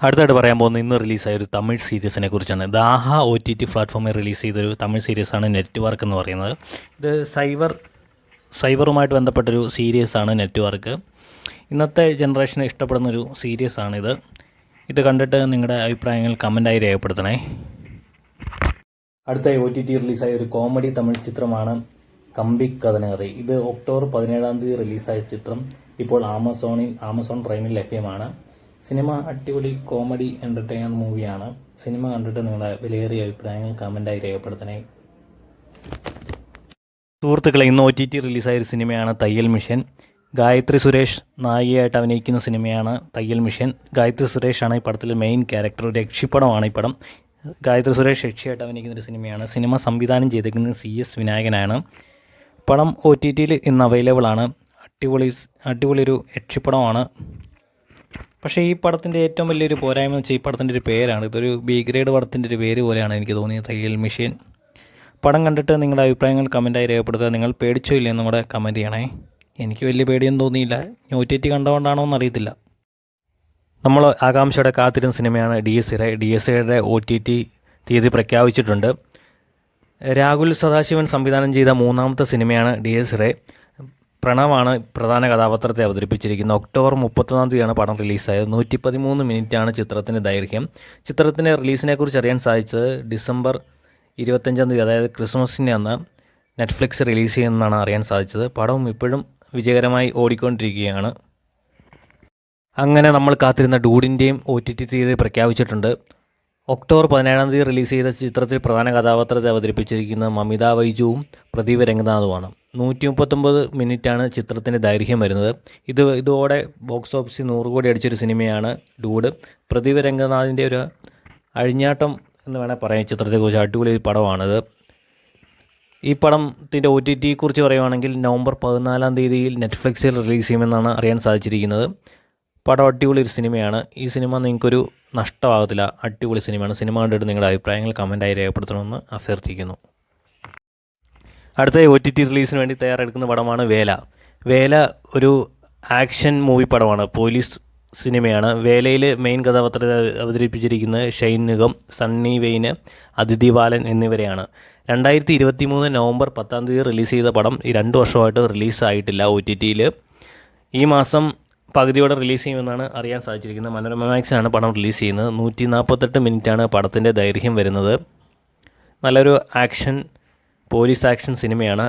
അടുത്തായിട്ട് പറയാൻ പോകുന്നത് ഇന്ന് റിലീസായ ഒരു തമിഴ് സീരീസിനെ കുറിച്ചാണ്. ദാഹ OTT പ്ലാറ്റ്ഫോമിൽ റിലീസ് ചെയ്തൊരു തമിഴ് സീരീസാണ് നെറ്റ്വർക്ക് എന്ന് പറയുന്നത്. ഇത് സൈബറുമായിട്ട് ബന്ധപ്പെട്ടൊരു സീരീസാണ് നെറ്റ്വർക്ക്. ഇന്നത്തെ ജനറേഷന് ഇഷ്ടപ്പെടുന്നൊരു സീരീസാണിത്. ഇത് കണ്ടിട്ട് നിങ്ങളുടെ അഭിപ്രായങ്ങൾ കമൻറ്റായി രേഖപ്പെടുത്തണേ. അടുത്തായി OTT റിലീസായ ഒരു കോമഡി തമിഴ് ചിത്രമാണ് കമ്പി കഥനകഥ. ഇത് ഒക്ടോബർ 17 റിലീസായ ചിത്രം ഇപ്പോൾ ആമസോൺ പ്രൈമിൽ ലഭ്യമാണ്. സിനിമ അടിപൊളി കോമഡി എൻ്റർടൈനർ മൂവിയാണ്. സിനിമ കണ്ടിട്ട് നിങ്ങളുടെ വിലയേറിയ അഭിപ്രായങ്ങൾ കമൻറ്റായി രേഖപ്പെടുത്തണേ. സുഹൃത്തുക്കളെ, ഇന്ന് OTT റിലീസായ ഒരു സിനിമയാണ് തയ്യൽ മിഷൻ. ഗായത്രി സുരേഷ് നായികയായിട്ട് അഭിനയിക്കുന്ന സിനിമയാണ് തയ്യൽ മിഷൻ. ഗായത്രി സുരേഷാണ് ഈ പടത്തിലെ മെയിൻ ക്യാരക്ടർ. ഒരു യക്ഷിപ്പടമാണ് ഈ പടം. ഗായത്രി സുരേഷ് യക്ഷിയായിട്ട് അഭിനയിക്കുന്നൊരു സിനിമയാണ്. സിനിമ സംവിധാനം ചെയ്തിരിക്കുന്നത് CS വിനായകനാണ്. പടം OTTയിൽ ഇന്ന് അവൈലബിൾ ആണ്. അടിപൊളി ഒരു യക്ഷിപ്പടമാണ്. പക്ഷേ ഈ പടത്തിൻ്റെ ഏറ്റവും വലിയൊരു പോരായ്മ എന്ന് വെച്ചാൽ ഈ പടത്തിൻ്റെ ഒരു പേരാണ്. ഇതൊരു B ഗ്രേഡ് പടത്തിൻ്റെ ഒരു പേര് പോലെയാണ് എനിക്ക് തോന്നിയത്, തയ്യൽ മെഷീൻ. പടം കണ്ടിട്ട് നിങ്ങളുടെ അഭിപ്രായങ്ങൾ കമൻറ്റായി രേഖപ്പെടുത്തുക. നിങ്ങൾ പേടിച്ചോ ഇല്ലെന്നും കൂടെ കമൻറ്റ് ചെയ്യണേ. എനിക്ക് വലിയ പേടിയൊന്നും തോന്നിയില്ല. OTT കണ്ടുകൊണ്ടാണോ എന്നറിയത്തില്ല. നമ്മൾ ആകാംക്ഷയോടെ കാത്തിരുന്ന സിനിമയാണ് DSAയുടെ OTT തീയതി പ്രഖ്യാപിച്ചിട്ടുണ്ട്. രാഹുൽ സദാശിവൻ സംവിധാനം ചെയ്ത മൂന്നാമത്തെ സിനിമയാണ് DSA. പ്രണവാണ് പ്രധാന കഥാപാത്രത്തെ അവതരിപ്പിച്ചിരിക്കുന്നത്. ഒക്ടോബർ 31 പടം റിലീസായത്. 113 മിനിറ്റാണ് ചിത്രത്തിൻ്റെ ദൈർഘ്യം. ചിത്രത്തിൻ്റെ റിലീസിനെ കുറിച്ച് അറിയാൻ സാധിച്ചത് ഡിസംബർ 25, അതായത് ക്രിസ്മസിൻ്റെ അന്ന് നെറ്റ്ഫ്ലിക്സ് റിലീസ് ചെയ്യുമെന്നാണ് അറിയാൻ സാധിച്ചത്. പടം ഇപ്പോഴും വിജയകരമായി ഓടിക്കൊണ്ടിരിക്കുകയാണ്. അങ്ങനെ നമ്മൾ കാത്തിരുന്ന ഡൂഡിൻ്റെയും OTT തീയതി പ്രഖ്യാപിച്ചിട്ടുണ്ട്. ഒക്ടോബർ 17 റിലീസ് ചെയ്ത ചിത്രത്തിൽ പ്രധാന കഥാപാത്രത്തെ അവതരിപ്പിച്ചിരിക്കുന്നത് മമിത ബൈജുവും പ്രദീപ് രംഗനാഥുമാണ്. 139 മിനിറ്റാണ് ചിത്രത്തിൻ്റെ ദൈർഘ്യം വരുന്നത്. ഇതോടെ ബോക്സ് ഓഫീസിൽ 100 കോടി അടിച്ചൊരു സിനിമയാണ് ഡൂഡ്. പ്രദീപ് രംഗനാഥിൻ്റെ ഒരു അഴിഞ്ഞാട്ടം എന്ന് വേണേൽ പറയാം. ചിത്രത്തെക്കുറിച്ച് അടിപൊളി പടമാണിത്. ഈ പടത്തിൻ്റെ OTT കുറിച്ച് പറയുവാണെങ്കിൽ നവംബർ 14 നെറ്റ്ഫ്ലിക്സിൽ റിലീസ് ചെയ്യുമെന്നാണ് അറിയാൻ സാധിച്ചിരിക്കുന്നത്. പടം അടിപൊളി ഒരു സിനിമയാണ്. ഈ സിനിമ നിങ്ങൾക്കൊരു നഷ്ടമാകത്തില്ല. അടിപൊളി സിനിമയാണ്. സിനിമ കണ്ടിട്ട് നിങ്ങളുടെ അഭിപ്രായങ്ങൾ കമൻറ്റായി രേഖപ്പെടുത്തണമെന്ന് അഭ്യർത്ഥിക്കുന്നു. അടുത്ത OTT റിലീസിന് വേണ്ടി തയ്യാറെടുക്കുന്ന പടമാണ് വേല ഒരു ആക്ഷൻ മൂവി പടമാണ്. പോലീസ് സിനിമയാണ്. വേലയിൽ മെയിൻ കഥാപാത്രത്തെ അവതരിപ്പിച്ചിരിക്കുന്നത് ഷൈൻ നിഗം, സണ്ണി വെയിന്, അതിഥി ബാലൻ എന്നിവരെയാണ്. 2023 നവംബർ 10 റിലീസ് ചെയ്ത പടം ഈ 2 വർഷമായിട്ട് റിലീസായിട്ടില്ല OTTയിൽ. ഈ മാസം പകുതിയോടെ റിലീസ് ചെയ്യുമെന്നാണ് അറിയാൻ സാധിച്ചിരിക്കുന്നത്. മനോരമ മാക്സിനാണ് പടം റിലീസ് ചെയ്യുന്നത്. 148 മിനിറ്റാണ് പടത്തിൻ്റെ ദൈർഘ്യം വരുന്നത്. നല്ലൊരു പോലീസ് ആക്ഷൻ സിനിമയാണ്.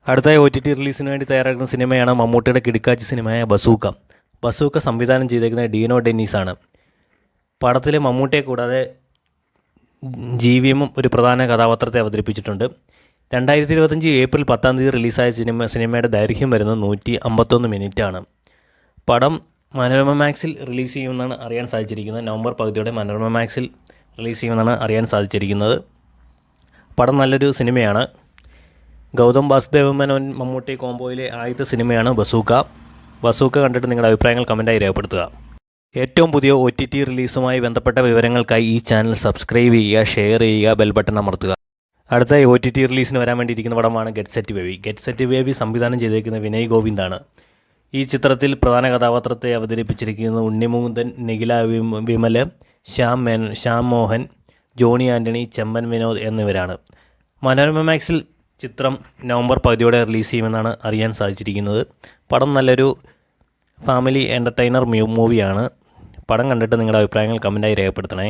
അടുത്തായി OTT റിലീസിന് വേണ്ടി തയ്യാറാക്കുന്ന സിനിമയാണ് മമ്മൂട്ടിയുടെ കിടുക്കാച്ചി സിനിമയായ ബസൂക്ക സംവിധാനം ചെയ്തിരിക്കുന്നത് ഡീനോ ഡെന്നീസാണ്. പടത്തിൽ മമ്മൂട്ടിയെ കൂടാതെ GVMും ഒരു പ്രധാന കഥാപാത്രത്തെ അവതരിപ്പിച്ചിട്ടുണ്ട്. 2025 ഏപ്രിൽ 10 റിലീസായ സിനിമയുടെ ദൈർഘ്യം വരുന്നത് 151 മിനിറ്റാണ്. പടം മനോരമ മാക്സിൽ റിലീസ് ചെയ്യുമെന്നാണ് അറിയാൻ സാധിച്ചിരിക്കുന്നത്. നവംബർ പകുതിയോടെ മനോരമ മാക്സിൽ റിലീസ് ചെയ്യുമെന്നാണ് അറിയാൻ സാധിച്ചിരിക്കുന്നത്. പടം നല്ലൊരു സിനിമയാണ്. ഗൗതം വാസുദേവ് മേനോൻ മമ്മൂട്ടി കോംബോയിലെ ആദ്യത്തെ സിനിമയാണ് ബസൂക്ക കണ്ടിട്ട് നിങ്ങളുടെ അഭിപ്രായങ്ങൾ കമൻറ്റായി രേഖപ്പെടുത്തുക. ഏറ്റവും പുതിയ OTT റിലീസുമായി ബന്ധപ്പെട്ട വിവരങ്ങൾക്കായി ഈ ചാനൽ സബ്സ്ക്രൈബ് ചെയ്യുക, ഷെയർ ചെയ്യുക, ബെൽ ബട്ടൺ അമർത്തുക. അടുത്ത OTT റിലീസിന് വരാൻ വേണ്ടിയിരിക്കുന്ന പടമാണ് ഗെറ്റ് സെറ്റ് ബേബി സംവിധാനം ചെയ്തിരിക്കുന്ന വിനയ് ഗോവിന്ദാണ്. ഈ ചിത്രത്തിൽ പ്രധാന കഥാപാത്രത്തെ അവതരിപ്പിച്ചിരിക്കുന്നത് ഉണ്ണിമുകുന്ദൻ, നിഖില വിമല്, ശ്യാം മോഹൻ, ജോണി ആൻ്റണി, ചെമ്പൻ വിനോദ് എന്നിവരാണ്. മനോരമ മാക്സിൽ ചിത്രം നവംബർ പകുതിയോടെ റിലീസ് ചെയ്യുമെന്നാണ് അറിയാൻ സാധിച്ചിരിക്കുന്നത്. പടം നല്ലൊരു ഫാമിലി എൻ്റർടൈനർ മൂവിയാണ്. പടം കണ്ടിട്ട് നിങ്ങളുടെ അഭിപ്രായങ്ങൾ കമൻറ്റായി രേഖപ്പെടുത്തണേ.